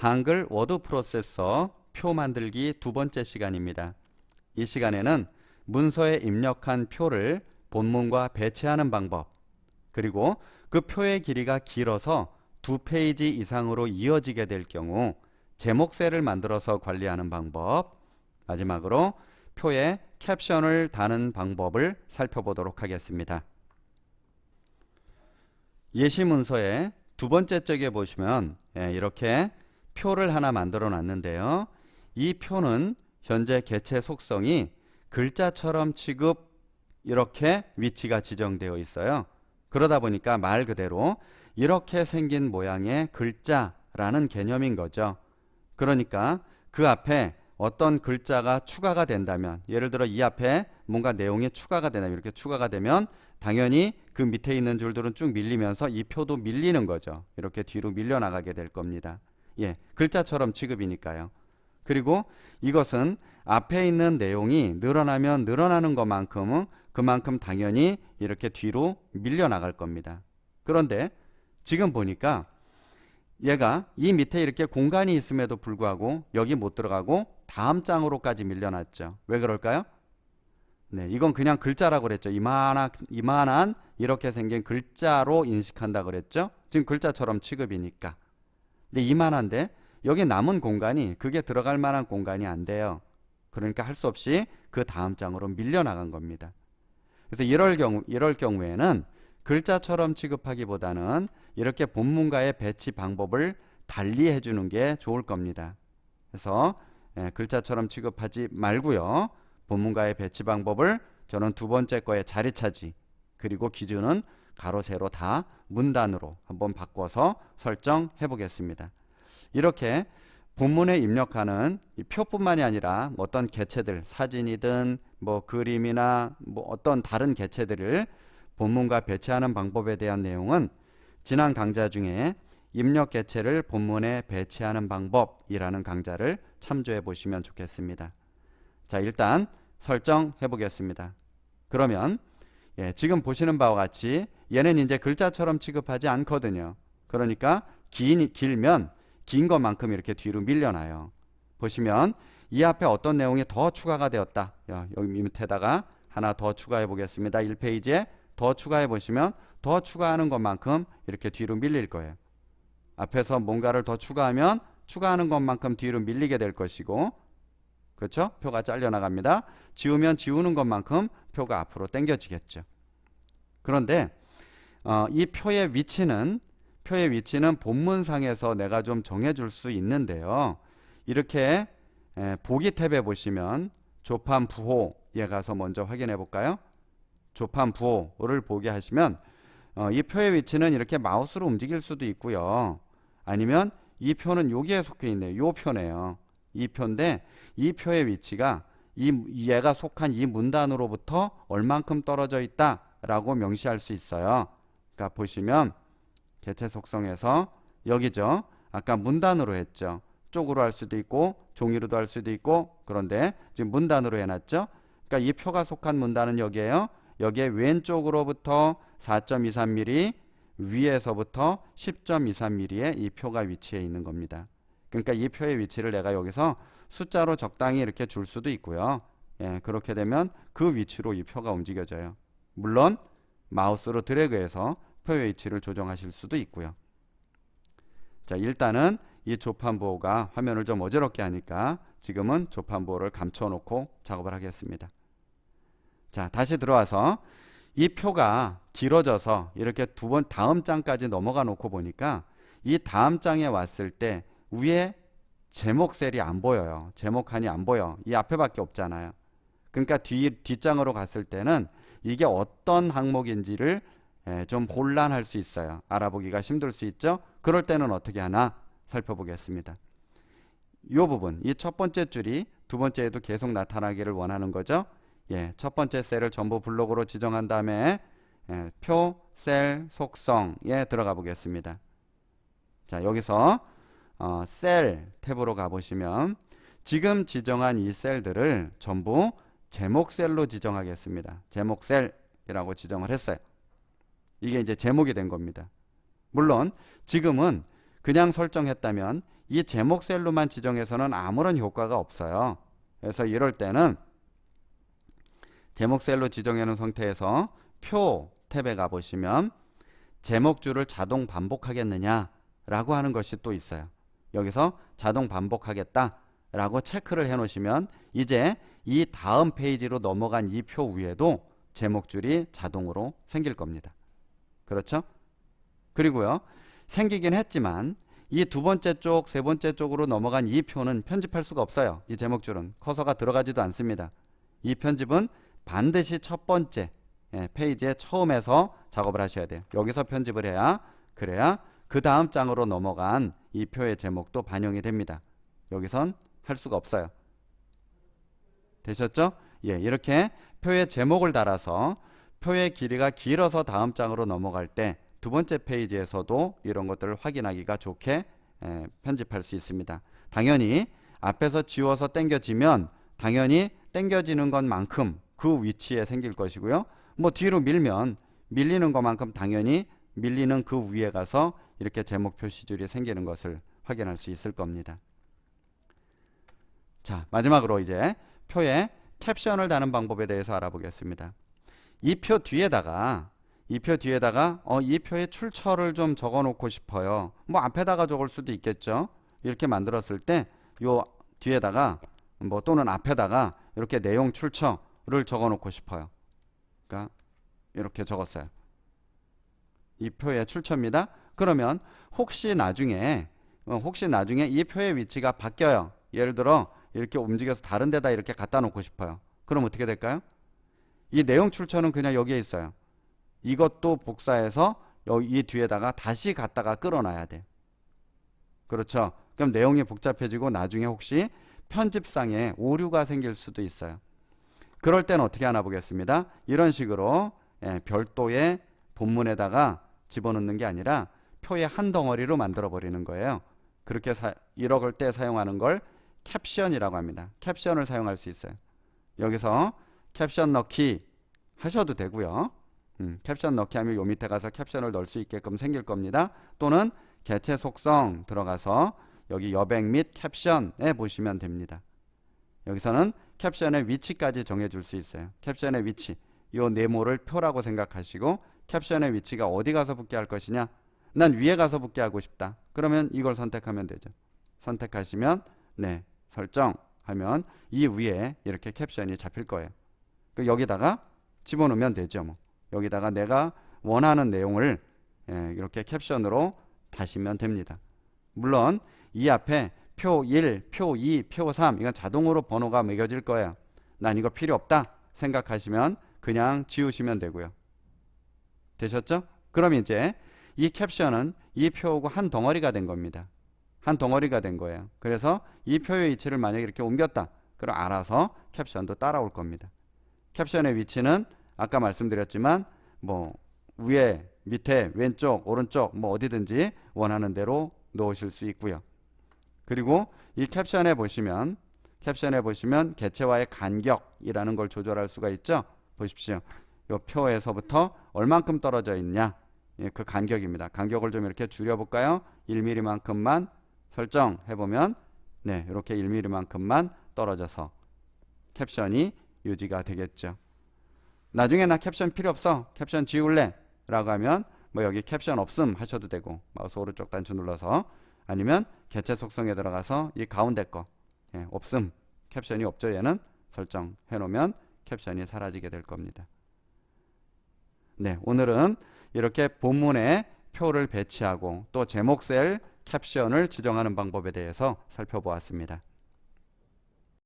한글 워드 프로세서 표 만들기 두 번째 시간입니다. 이 시간에는 문서에 입력한 표를 본문과 배치하는 방법, 그리고 그 표의 길이가 길어서 2페이지 이상으로 이어지게 될 경우 제목셀을 만들어서 관리하는 방법, 마지막으로 표에 캡션을 다는 방법을 살펴보도록 하겠습니다. 예시 문서의 두 번째 쪽에 보시면 이렇게 표를 하나 만들어 놨는데요. 이 표는 현재 개체 속성이 글자처럼 취급 이렇게 위치가 지정되어 있어요. 그러다 보니까 말 그대로 이렇게 생긴 모양의 글자라는 개념인 거죠. 그러니까 그 앞에 어떤 글자가 추가가 된다면, 예를 들어 이 앞에 뭔가 내용이 추가가 된다면, 이렇게 추가가 되면 당연히 그 밑에 있는 줄들은 쭉 밀리면서 이 표도 밀리는 거죠. 이렇게 뒤로 밀려나가게 될 겁니다. 글자처럼 취급이니까요. 그리고 이것은 앞에 있는 내용이 늘어나면 늘어나는 것만큼은 그만큼 당연히 이렇게 뒤로 밀려나갈 겁니다. 그런데 지금 보니까 얘가 이 밑에 이렇게 공간이 있음에도 불구하고 여기 못 들어가고 다음 장으로까지 밀려났죠. 왜 그럴까요? 이건 그냥 글자라고 그랬죠. 이만한 이렇게 생긴 글자로 인식한다 그랬죠. 지금 글자처럼 취급이니까. 근데 이만한데 여기 남은 공간이 그게 들어갈 만한 공간이 안 돼요. 그러니까 할 수 없이 그 다음 장으로 밀려나간 겁니다. 그래서 이럴 경우에는 글자처럼 취급하기보다는 이렇게 본문과의 배치 방법을 달리 해주는 게 좋을 겁니다. 그래서 글자처럼 취급하지 말고요. 본문과의 배치 방법을 저는 두 번째 거에 자리 차지, 그리고 기준은 가로 세로 다 문단으로 한번 바꿔서 설정해 보겠습니다. 이렇게 본문에 입력하는 이 표뿐만이 아니라 어떤 개체들, 사진이든 뭐 그림이나 뭐 어떤 다른 개체들을 본문과 배치하는 방법에 대한 내용은 지난 강좌 중에 입력 개체를 본문에 배치하는 방법이라는 강좌를 참조해 보시면 좋겠습니다. 자, 일단 설정해 보겠습니다. 그러면 지금 보시는 바와 같이 얘는 이제 글자처럼 취급하지 않거든요. 그러니까 길면 긴 것만큼 이렇게 뒤로 밀려나요. 보시면 이 앞에 어떤 내용이 더 추가가 되었다. 여기 밑에다가 하나 더 추가해 보겠습니다. 1페이지에 더 추가해 보시면 더 추가하는 것만큼 이렇게 뒤로 밀릴 거예요. 앞에서 뭔가를 더 추가하면 추가하는 것만큼 뒤로 밀리게 될 것이고, 그렇죠? 표가 잘려나갑니다. 지우면 지우는 것만큼 표가 앞으로 당겨지겠죠. 그런데 이 표의 위치는 본문상에서 내가 좀 정해줄 수 있는데요. 이렇게 보기 탭에 보시면 조판 부호에 가서 먼저 확인해 볼까요? 조판 부호를 보게 하시면 이 표의 위치는 이렇게 마우스로 움직일 수도 있고요. 아니면 이 표는 여기에 속해 있네요. 요 표네요. 이 표인데 이 표의 위치가 얘가 속한 이 문단으로부터 얼만큼 떨어져 있다라고 명시할 수 있어요. 그러니까 보시면 개체 속성에서 여기죠. 아까 문단으로 했죠. 쪽으로 할 수도 있고 종이로도 할 수도 있고, 그런데 지금 문단으로 해놨죠. 그러니까 이 표가 속한 문단은 여기에요. 여기에 왼쪽으로부터 4.23mm, 위에서부터 10.23mm의 이 표가 위치해 있는 겁니다. 그러니까 이 표의 위치를 내가 여기서 숫자로 적당히 이렇게 줄 수도 있고요. 그렇게 되면 그 위치로 이 표가 움직여져요. 물론 마우스로 드래그해서 표의 위치를 조정하실 수도 있고요. 자, 일단은 이 조판부호가 화면을 좀 어지럽게 하니까 지금은 조판부호를 감춰놓고 작업을 하겠습니다. 자, 다시 들어와서 이 표가 길어져서 이렇게 다음 장까지 넘어가 놓고 보니까 이 다음 장에 왔을 때 위에 제목 셀이 안 보여요. 제목칸이 안 보여. 이 앞에밖에 없잖아요. 그러니까 뒷장으로 갔을 때는 이게 어떤 항목인지를 좀 혼란할 수 있어요. 알아보기가 힘들 수 있죠. 그럴 때는 어떻게 하나 살펴보겠습니다. 이 부분, 이 첫 번째 줄이 두 번째에도 계속 나타나기를 원하는 거죠. 첫 번째 셀을 전부 블록으로 지정한 다음에 표, 셀, 속성에 들어가 보겠습니다. 자, 여기서 셀 탭으로 가보시면 지금 지정한 이 셀들을 전부 제목 셀로 지정하겠습니다. 제목 셀이라고 지정을 했어요. 이게 이제 제목이 된 겁니다. 물론 지금은 그냥 설정했다면 이 제목 셀로만 지정해서는 아무런 효과가 없어요. 그래서 이럴 때는 제목 셀로 지정해 놓은 상태에서 표 탭에 가보시면 제목줄을 자동 반복하겠느냐 라고 하는 것이 또 있어요. 여기서 자동 반복하겠다 라고 체크를 해 놓으시면 이제 이 다음 페이지로 넘어간 이 표 위에도 제목줄이 자동으로 생길 겁니다. 그렇죠? 그리고요, 생기긴 했지만 이 두 번째 쪽, 세 번째 쪽으로 넘어간 이 표는 편집할 수가 없어요. 이 제목줄은 커서가 들어가지도 않습니다. 이 편집은 반드시 첫 번째 페이지의 처음에서 작업을 하셔야 돼요. 여기서 편집을 해야, 그래야 그 다음 장으로 넘어간 이 표의 제목도 반영이 됩니다. 여기선 할 수가 없어요. 되셨죠? 예, 이렇게 표의 제목을 달아서 표의 길이가 길어서 다음 장으로 넘어갈 때 두 번째 페이지에서도 이런 것들을 확인하기가 좋게 편집할 수 있습니다. 당연히 앞에서 지워서 당겨지면 당연히 당겨지는 것만큼 그 위치에 생길 것이고요. 뭐 뒤로 밀면 밀리는 것만큼 당연히 밀리는 그 위에 가서 이렇게 제목 표시줄이 생기는 것을 확인할 수 있을 겁니다. 자, 마지막으로 이제 표에 캡션을 다는 방법에 대해서 알아보겠습니다. 이 표 뒤에다가 이 표의 출처를 좀 적어 놓고 싶어요. 뭐 앞에다가 적을 수도 있겠죠. 이렇게 만들었을 때 요 뒤에다가 뭐 또는 앞에다가 이렇게 내용 출처를 적어 놓고 싶어요. 그러니까 이렇게 적었어요. 이 표의 출처입니다. 그러면 혹시 나중에 이 표의 위치가 바뀌어요. 예를 들어 이렇게 움직여서 다른 데다 이렇게 갖다 놓고 싶어요. 그럼 어떻게 될까요? 이 내용 출처는 그냥 여기에 있어요. 이것도 복사해서 이 뒤에다가 다시 갖다가 끌어놔야 돼. 그렇죠? 그럼 내용이 복잡해지고 나중에 혹시 편집상에 오류가 생길 수도 있어요. 그럴 때는 어떻게 하나 보겠습니다. 이런 식으로 별도의 본문에다가 집어넣는 게 아니라 표의 한 덩어리로 만들어 버리는 거예요. 그렇게 이럴 때 사용하는 걸 캡션이라고 합니다. 캡션을 사용할 수 있어요. 여기서 캡션 넣기 하셔도 되고요. 캡션 넣기 하면 요 밑에 가서 캡션을 넣을 수 있게끔 생길 겁니다. 또는 개체 속성 들어가서 여기 여백 및 캡션에 보시면 됩니다. 여기서는 캡션의 위치까지 정해줄 수 있어요. 캡션의 위치, 요 네모를 표라고 생각하시고 캡션의 위치가 어디 가서 붙게 할 것이냐, 난 위에 가서 붙게 하고 싶다. 그러면 이걸 선택하면 되죠. 선택하시면 네, 설정하면 이 위에 이렇게 캡션이 잡힐 거예요. 여기다가 집어넣으면 되죠. 뭐. 여기다가 내가 원하는 내용을 이렇게 캡션으로 다시면 됩니다. 물론 이 앞에 표 1, 표 2, 표 3 이건 자동으로 번호가 매겨질 거예요. 난 이거 필요 없다 생각하시면 그냥 지우시면 되고요. 되셨죠? 그럼 이제 이 캡션은 이 표하고 한 덩어리가 된 겁니다. 한 덩어리가 된 거예요. 그래서 이 표의 위치를 만약에 이렇게 옮겼다. 그럼 알아서 캡션도 따라올 겁니다. 캡션의 위치는 아까 말씀드렸지만 뭐 위에, 밑에, 왼쪽, 오른쪽 뭐 어디든지 원하는 대로 넣으실 수 있고요. 그리고 이 캡션에 보시면 개체와의 간격이라는 걸 조절할 수가 있죠. 보십시오. 이 표에서부터 얼만큼 떨어져 있냐, 그 간격입니다. 간격을 좀 이렇게 줄여볼까요? 1mm만큼만 설정해보면 네, 이렇게 1mm만큼만 떨어져서 캡션이 유지가 되겠죠. 나중에 나 캡션 필요 없어, 캡션 지울래 라고 하면 뭐 여기 캡션 없음 하셔도 되고, 마우스 오른쪽 단추 눌러서, 아니면 개체 속성에 들어가서 이 가운데 거 없음, 캡션이 없죠, 얘는 설정해 놓으면 캡션이 사라지게 될 겁니다. 네, 오늘은 이렇게 본문에 표를 배치하고 또 제목 셀 캡션을 지정하는 방법에 대해서 살펴보았습니다.